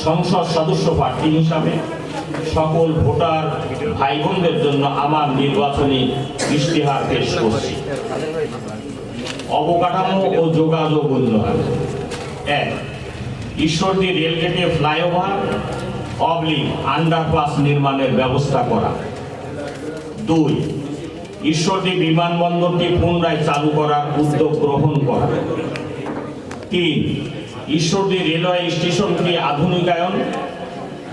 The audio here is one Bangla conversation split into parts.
সংসদ সদস্য প্রার্থী হিসাবে সকল ভোটার ভাই বোনদের জন্য আমার নির্বাচনী ইশতেহার পেশ করছি। অবকাঠামো ও যোগাযোগ উন্নয়ন। ১. ঈশ্বরদী রেলগেটে ফ্লাইওভার আন্ডারপাস নির্মাণের ব্যবস্থা করা। ২. ঈশ্বরদী বিমানবন্দরটি পুনরায় চালু করার উদ্যোগ গ্রহণ করা। ৩. ঈশ্বরদী রেলওয়ে স্টেশনটি আধুনিকায়ন,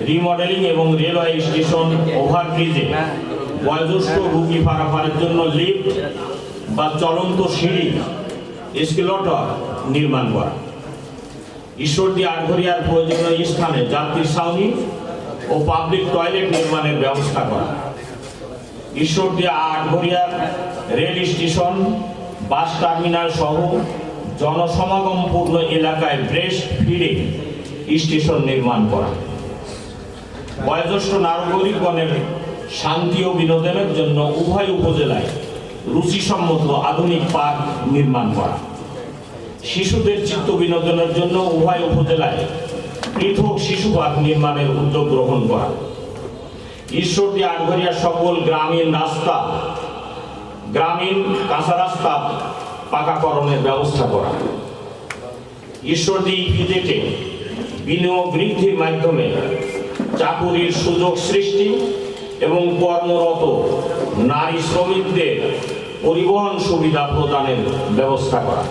রিমডেলিং এবং রেলওয়ে স্টেশন ওভারব্রিজে বয়োজ্যেষ্ঠ রোগী পারাপারের জন্য লিফট বা চলন্ত সিঁড়ি এসকেলেটর নির্মাণ করা। ঈশ্বরদী আটঘরিয়ার প্রয়োজনীয় স্থানে যাত্রী ছাউনি ও পাবলিক টয়লেট নির্মাণের ব্যবস্থা করা। ঈশ্বরদী আটঘরিয়ার রেল স্টেশন, বাস টার্মিনাল সহ জনসমাগমপূর্ণ এলাকায় ব্রেস্ট ফিডিং স্টেশন নির্মাণ করা। বয়োজ্যেষ্ঠ নাগরিকগণের শান্তি ও বিনোদনের জন্য উভয় উপজেলায় রুচিসম্মত আধুনিক পার্ক নির্মাণ করা। শিশুদের চিত্ত বিনোদনের জন্য উভয় উপজেলায় পৃথক শিশু পার্ক নির্মাণের উদ্যোগ গ্রহণ করা। ঈশ্বরদী আটঘরিয়ার সকল গ্রামীণ রাস্তা, গ্রামীণ কাঁচা রাস্তা পাকাকরণের ব্যবস্থা করা। ঈশ্বরদী ইপিজেডে বিনিয়োগ বৃদ্ধির মাধ্যমে চাকুরির সুযোগ সৃষ্টি এবং কর্মরত নারী শ্রমিকদের পরিবহন সুবিধা প্রদানের ব্যবস্থা করা।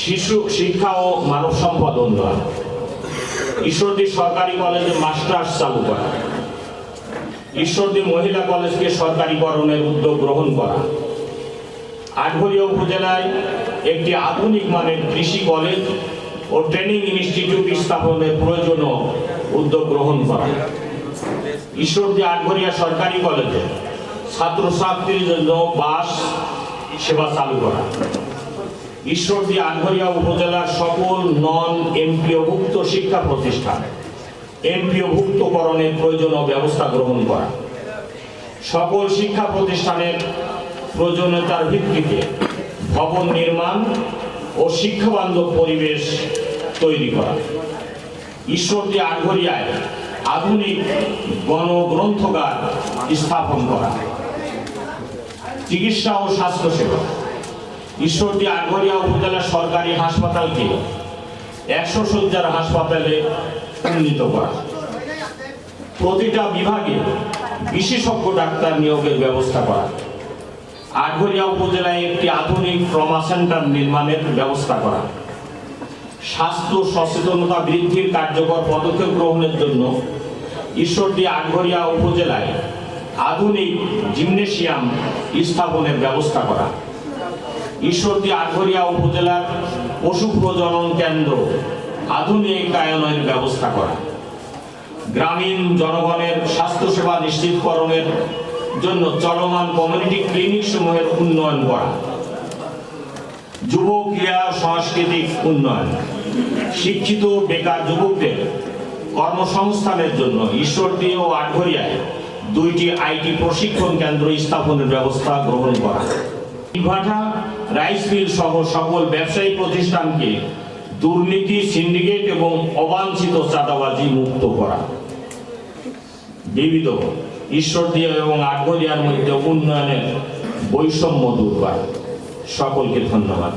শিশু শিক্ষা ও মানব সম্পদ উন্নয়ন। ঈশ্বরদী সরকারি কলেজে মাস্টার্স চালু করা। ঈশ্বরদী মহিলা কলেজকে সরকারিকরণের উদ্যোগ গ্রহণ করা। আটঘরিয়া উপজেলায় একটি আধুনিক মানের কৃষি কলেজ ও ট্রেনিং ইনস্টিটিউট স্থাপনের প্রয়োজনীয় উদ্যোগ গ্রহণ করা। ঈশ্বরদী আটঘরিয়া সরকারি কলেজে ছাত্রছাত্রীর জন্য বাস সেবা চালু করা। ঈশ্বরদী আটঘরিয়া উপজেলার সকল নন এমপিওভুক্ত শিক্ষা প্রতিষ্ঠান এমপিওভুক্তকরণের প্রয়োজনীয় ব্যবস্থা গ্রহণ করা। সকল শিক্ষা প্রতিষ্ঠানের প্রয়োজনীয়তার ভিত্তিতে ভবন নির্মাণ ও শিক্ষাবান্ধব পরিবেশ তৈরি করা। ঈশ্বরদী আটঘরিয়ায় আধুনিক গণগ্রন্থাগার স্থাপন করা। চিকিৎসা ও স্বাস্থ্যসেবা। ঈশ্বরদী আটঘরিয়া উপজেলা সরকারি হাসপাতালকে 100 শয্যার হাসপাতালে উন্নীত করা। প্রতিটা বিভাগে বিশেষজ্ঞ ডাক্তার নিয়োগের ব্যবস্থা করা। আটঘরিয়া উপজেলায় একটি আধুনিক ট্রমা সেন্টার নির্মাণের ব্যবস্থা করা। স্বাস্থ্য সচেতনতা বৃদ্ধির কার্যকর পদক্ষেপ গ্রহণের জন্য ঈশ্বরদী আটঘরিয়া উপজেলায় আধুনিক জিমনেশিয়াম স্থাপনের ব্যবস্থা করা। ঈশ্বরদী আটঘরিয়া উপজেলার পশু প্রজনন কেন্দ্র আধুনিকায়নের ব্যবস্থা করা। গ্রামীণ জনগণের স্বাস্থ্যসেবা নিশ্চিতকরণের জন্য চলমান কমিউনিটি ক্লিনিক সমূহের উন্নয়ন করা। যুব ক্রীড়া সাংস্কৃতিক উন্নয়ন। শিক্ষিত বেকার যুবকদের কর্মসংস্থানের জন্য ঈশ্বরদী ও আটঘরিয়ায় 2টি আইটি প্রশিক্ষণ কেন্দ্র স্থাপনের ব্যবস্থা গ্রহণ করা। ইটভাটা, রাইস মিল সহ সকল ব্যবসায়ী প্রতিষ্ঠানকে দুর্নীতি, সিন্ডিকেট এবং অবাঞ্ছিত চাঁদাবাজি মুক্ত করা। বিবিধ ঈশ্বরদী এবং আটঘরিয়ার মধ্যে উন্নয়নের বৈষম্য দূর করা। সকলকে ধন্যবাদ।